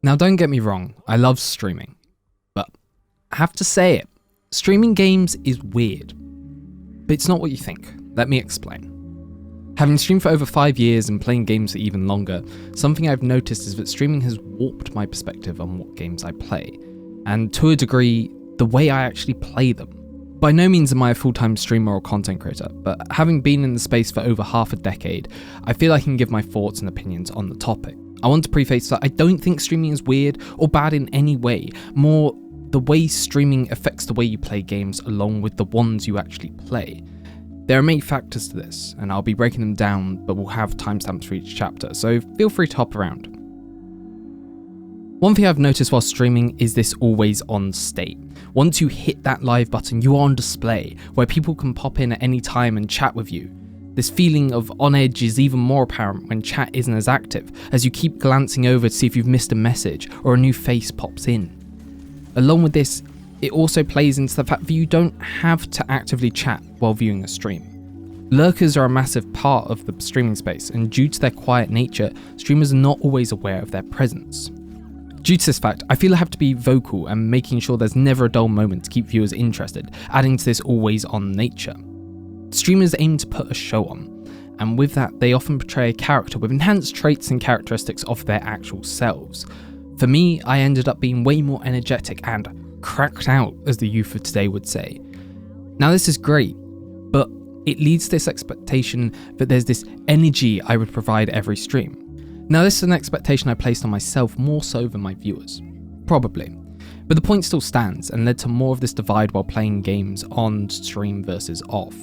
Now don't get me wrong, I love streaming, but I have to say it, streaming games is weird. But it's not what you think, let me explain. Having streamed for over 5 years and playing games for even longer, something I've noticed is that streaming has warped my perspective on what games I play, and to a degree, the way I actually play them. By no means am I a full-time streamer or content creator, but having been in the space for over half a decade, I feel I can give my thoughts and opinions on the topic. I want to preface that I don't think streaming is weird or bad in any way, more the way streaming affects the way you play games along with the ones you actually play. There are many factors to this, and I'll be breaking them down, but we'll have timestamps for each chapter, so feel free to hop around. One thing I've noticed while streaming is this always on state. Once you hit that live button, you are on display, where people can pop in at any time and chat with you. This feeling of on edge is even more apparent when chat isn't as active, as you keep glancing over to see if you've missed a message or a new face pops in. Along with this, it also plays into the fact that you don't have to actively chat while viewing a stream. Lurkers are a massive part of the streaming space, and due to their quiet nature, streamers are not always aware of their presence. Due to this fact, I feel I have to be vocal and making sure there's never a dull moment to keep viewers interested, adding to this always on nature. Streamers aim to put a show on, and with that they often portray a character with enhanced traits and characteristics of their actual selves. For me, I ended up being way more energetic and cracked out, as the youth of today would say. Now this is great, but it leads to this expectation that there's this energy I would provide every stream. Now this is an expectation I placed on myself more so than my viewers. Probably. But the point still stands and led to more of this divide while playing games on stream versus off.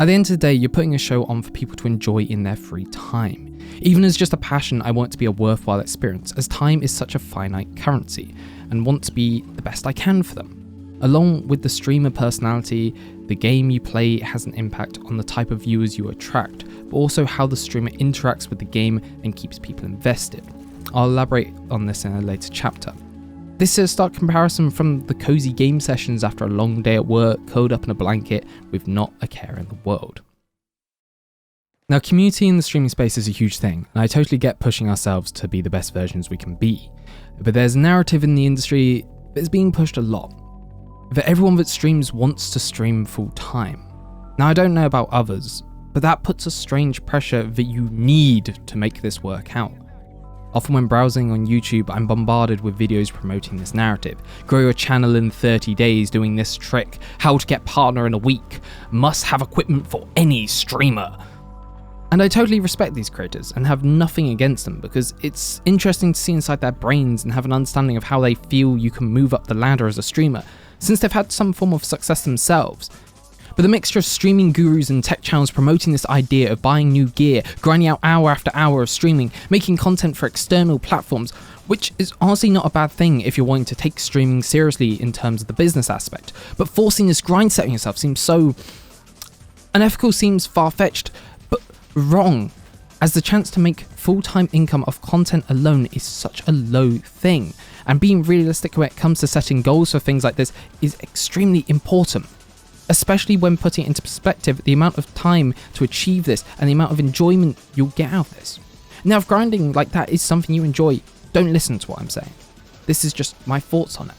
At the end of the day, you're putting a show on for people to enjoy in their free time. Even as just a passion, I want it to be a worthwhile experience, as time is such a finite currency, and want to be the best I can for them. Along with the streamer personality, the game you play has an impact on the type of viewers you attract, but also how the streamer interacts with the game and keeps people invested. I'll elaborate on this in a later chapter. This is a stark comparison from the cozy game sessions after a long day at work, curled up in a blanket with not a care in the world. Now, community in the streaming space is a huge thing, and I totally get pushing ourselves to be the best versions we can be. But there's a narrative in the industry that's being pushed a lot, that everyone that streams wants to stream full time. Now, I don't know about others, but that puts a strange pressure that you need to make this work out. Often when browsing on YouTube, I'm bombarded with videos promoting this narrative. Grow your channel in 30 days doing this trick, how to get partner in a week, must have equipment for any streamer. And I totally respect these creators and have nothing against them, because it's interesting to see inside their brains and have an understanding of how they feel you can move up the ladder as a streamer, since they've had some form of success themselves. But the mixture of streaming gurus and tech channels promoting this idea of buying new gear, grinding out hour after hour of streaming, making content for external platforms, which is honestly not a bad thing if you're wanting to take streaming seriously in terms of the business aspect. But forcing this grind set on yourself seems so unethical, seems far-fetched, but wrong, as the chance to make full-time income off content alone is such a low thing, and being realistic when it comes to setting goals for things like this is extremely important. Especially when putting it into perspective, the amount of time to achieve this and the amount of enjoyment you'll get out of this. Now, if grinding like that is something you enjoy, don't listen to what I'm saying. This is just my thoughts on it.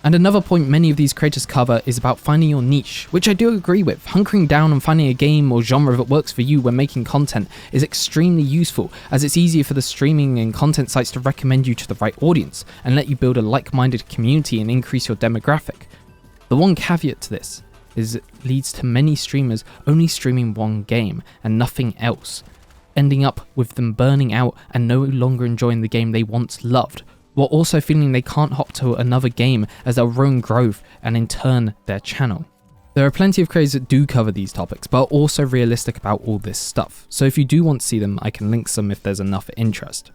And another point many of these creators cover is about finding your niche, which I do agree with. Hunkering down and finding a game or genre that works for you when making content is extremely useful, as it's easier for the streaming and content sites to recommend you to the right audience and let you build a like-minded community and increase your demographic. The one caveat to this is it leads to many streamers only streaming one game and nothing else, ending up with them burning out and no longer enjoying the game they once loved, while also feeling they can't hop to another game as they'll ruin growth and in turn their channel. There are plenty of creators that do cover these topics, but are also realistic about all this stuff, so if you do want to see them, I can link some if there's enough interest.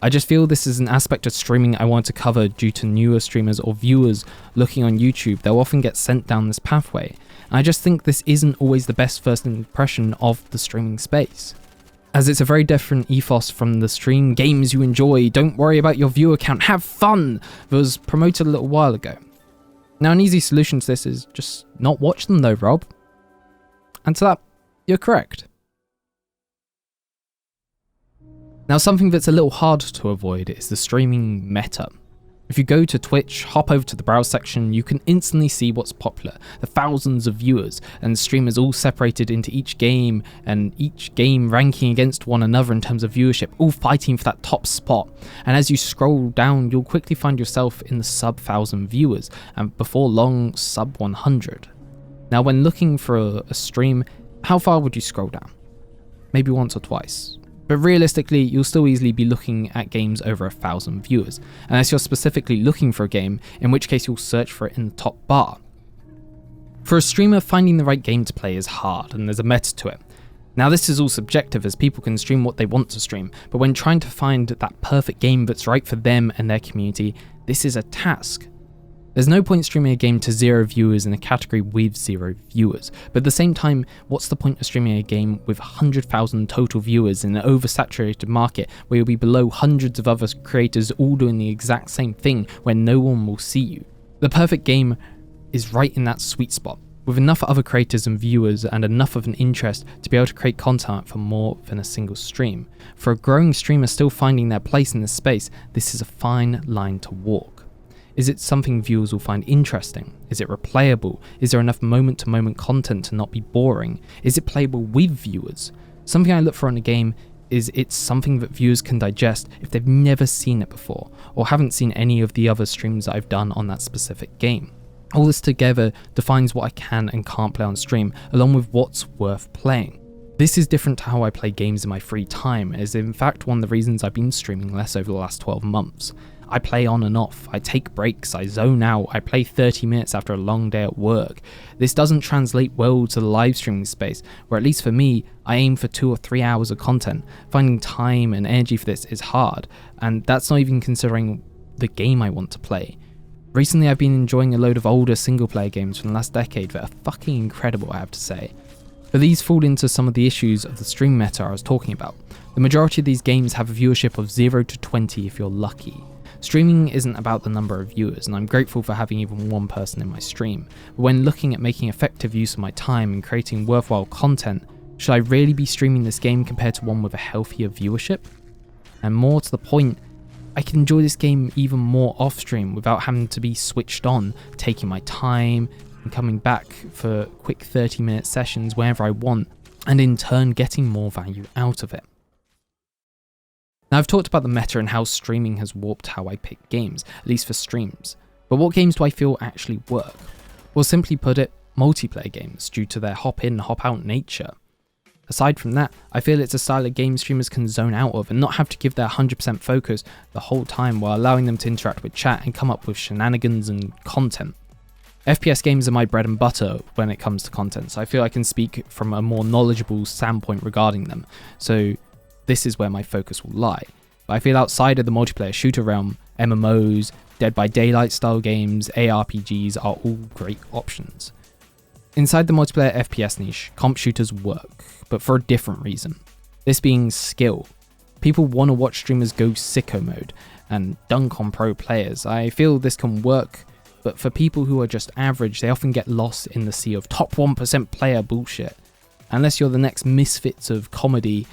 I just feel this is an aspect of streaming I want to cover due to newer streamers or viewers looking on YouTube. They'll often get sent down this pathway, and I just think this isn't always the best first impression of the streaming space, as it's a very different ethos from the stream games you enjoy, don't worry about your viewer count, have fun, that was promoted a little while ago. Now, an easy solution to this is just not watch them though, Rob. And to that, you're correct. Now, something that's a little hard to avoid is the streaming meta. If you go to Twitch, hop over to the browse section, you can instantly see what's popular, the thousands of viewers and streamers all separated into each game, and each game ranking against one another in terms of viewership, all fighting for that top spot. And as you scroll down, you'll quickly find yourself in the sub 1,000 viewers, and before long, sub 100. Now, when looking for a stream, how far would you scroll down? Maybe once or twice. But realistically, you'll still easily be looking at games over 1,000 viewers, unless you're specifically looking for a game, in which case you'll search for it in the top bar. For a streamer, finding the right game to play is hard, and there's a meta to it. Now, this is all subjective, as people can stream what they want to stream, but when trying to find that perfect game that's right for them and their community, this is a task. There's no point streaming a game to 0 viewers in a category with 0 viewers, but at the same time, what's the point of streaming a game with 100,000 total viewers in an oversaturated market where you'll be below hundreds of other creators all doing the exact same thing where no one will see you? The perfect game is right in that sweet spot, with enough other creators and viewers and enough of an interest to be able to create content for more than a single stream. For a growing streamer still finding their place in this space, this is a fine line to walk. Is it something viewers will find interesting? Is it replayable? Is there enough moment-to-moment content to not be boring? Is it playable with viewers? Something I look for in a game is it's something that viewers can digest if they've never seen it before, or haven't seen any of the other streams that I've done on that specific game. All this together defines what I can and can't play on stream, along with what's worth playing. This is different to how I play games in my free time, and is in fact one of the reasons I've been streaming less over the last 12 months. I play on and off, I take breaks, I zone out, I play 30 minutes after a long day at work. This doesn't translate well to the live streaming space, where at least for me, I aim for 2 or 3 hours of content. Finding time and energy for this is hard, and that's not even considering the game I want to play. Recently I've been enjoying a load of older single player games from the last decade that are fucking incredible, I have to say. But these fall into some of the issues of the stream meta I was talking about. The majority of these games have a viewership of 0 to 20 if you're lucky. Streaming isn't about the number of viewers, and I'm grateful for having even one person in my stream. But when looking at making effective use of my time and creating worthwhile content, should I really be streaming this game compared to one with a healthier viewership? And more to the point, I can enjoy this game even more off stream without having to be switched on, taking my time and coming back for quick 30-minute sessions whenever I want, and in turn getting more value out of it. Now, I've talked about the meta and how streaming has warped how I pick games, at least for streams. But what games do I feel actually work? Well, simply put it, multiplayer games, due to their hop-in, hop-out nature. Aside from that, I feel it's a style of game streamers can zone out of and not have to give their 100% focus the whole time while allowing them to interact with chat and come up with shenanigans and content. FPS games are my bread and butter when it comes to content, so I feel I can speak from a more knowledgeable standpoint regarding them. So this is where my focus will lie. But I feel outside of the multiplayer shooter realm, MMOs, Dead by Daylight style games, ARPGs are all great options. Inside the multiplayer FPS niche, comp shooters work, but for a different reason. This being skill. People want to watch streamers go sicko mode and dunk on pro players. I feel this can work, but for people who are just average, they often get lost in the sea of top 1% player bullshit. Unless you're the next Misfits of comedy,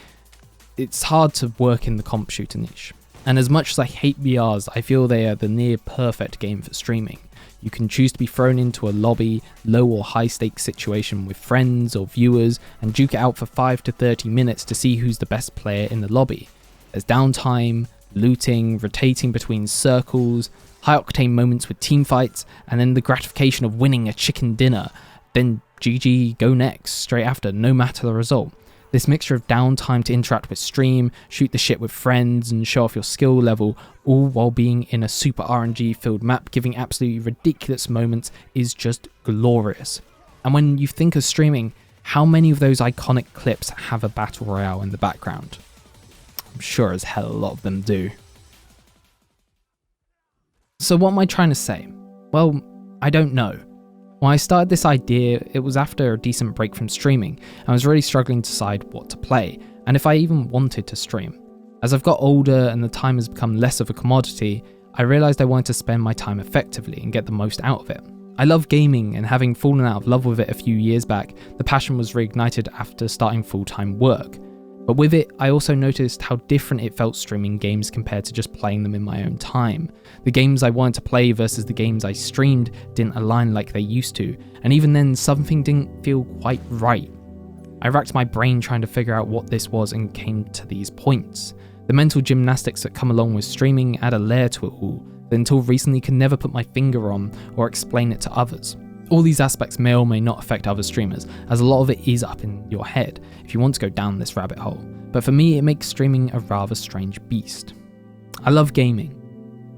it's hard to work in the comp shooter niche. And as much as I hate VRs, I feel they are the near perfect game for streaming. You can choose to be thrown into a lobby, low or high stakes situation with friends or viewers and duke it out for 5 to 30 minutes to see who's the best player in the lobby. There's downtime, looting, rotating between circles, high octane moments with team fights, and then the gratification of winning a chicken dinner. Then GG, go next, straight after, no matter the result. This mixture of downtime to interact with stream, shoot the shit with friends, and show off your skill level, all while being in a super RNG filled map giving absolutely ridiculous moments, is just glorious. And when you think of streaming, how many of those iconic clips have a battle royale in the background? I'm sure as hell a lot of them do. So what am I trying to say? Well, I don't know. When I started this idea, it was after a decent break from streaming, and I was really struggling to decide what to play, and if I even wanted to stream. As I've got older and the time has become less of a commodity, I realised I wanted to spend my time effectively and get the most out of it. I love gaming, and having fallen out of love with it a few years back, the passion was reignited after starting full-time work. But with it, I also noticed how different it felt streaming games compared to just playing them in my own time. The games I wanted to play versus the games I streamed didn't align like they used to, and even then something didn't feel quite right. I racked my brain trying to figure out what this was and came to these points. The mental gymnastics that come along with streaming add a layer to it all that until recently could never put my finger on or explain it to others. All these aspects may or may not affect other streamers, as a lot of it is up in your head if you want to go down this rabbit hole, but for me it makes streaming a rather strange beast. I love gaming,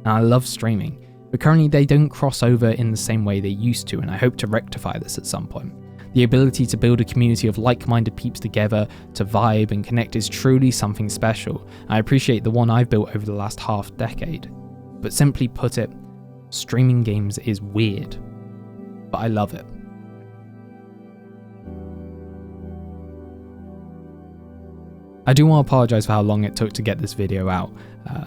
and I love streaming, but currently they don't cross over in the same way they used to, and I hope to rectify this at some point. The ability to build a community of like-minded peeps together to vibe and connect is truly something special. I appreciate the one I've built over the last half decade. But simply put it, streaming games is weird, but I love it. I do want to apologise for how long it took to get this video out,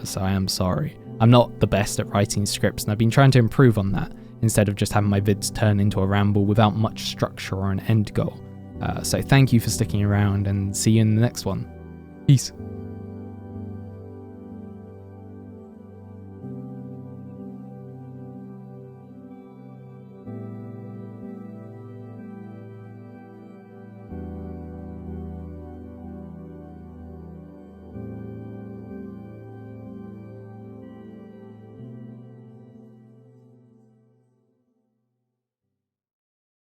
so I am sorry. I'm not the best at writing scripts, and I've been trying to improve on that, instead of just having my vids turn into a ramble without much structure or an end goal. So thank you for sticking around, and see you in the next one. Peace.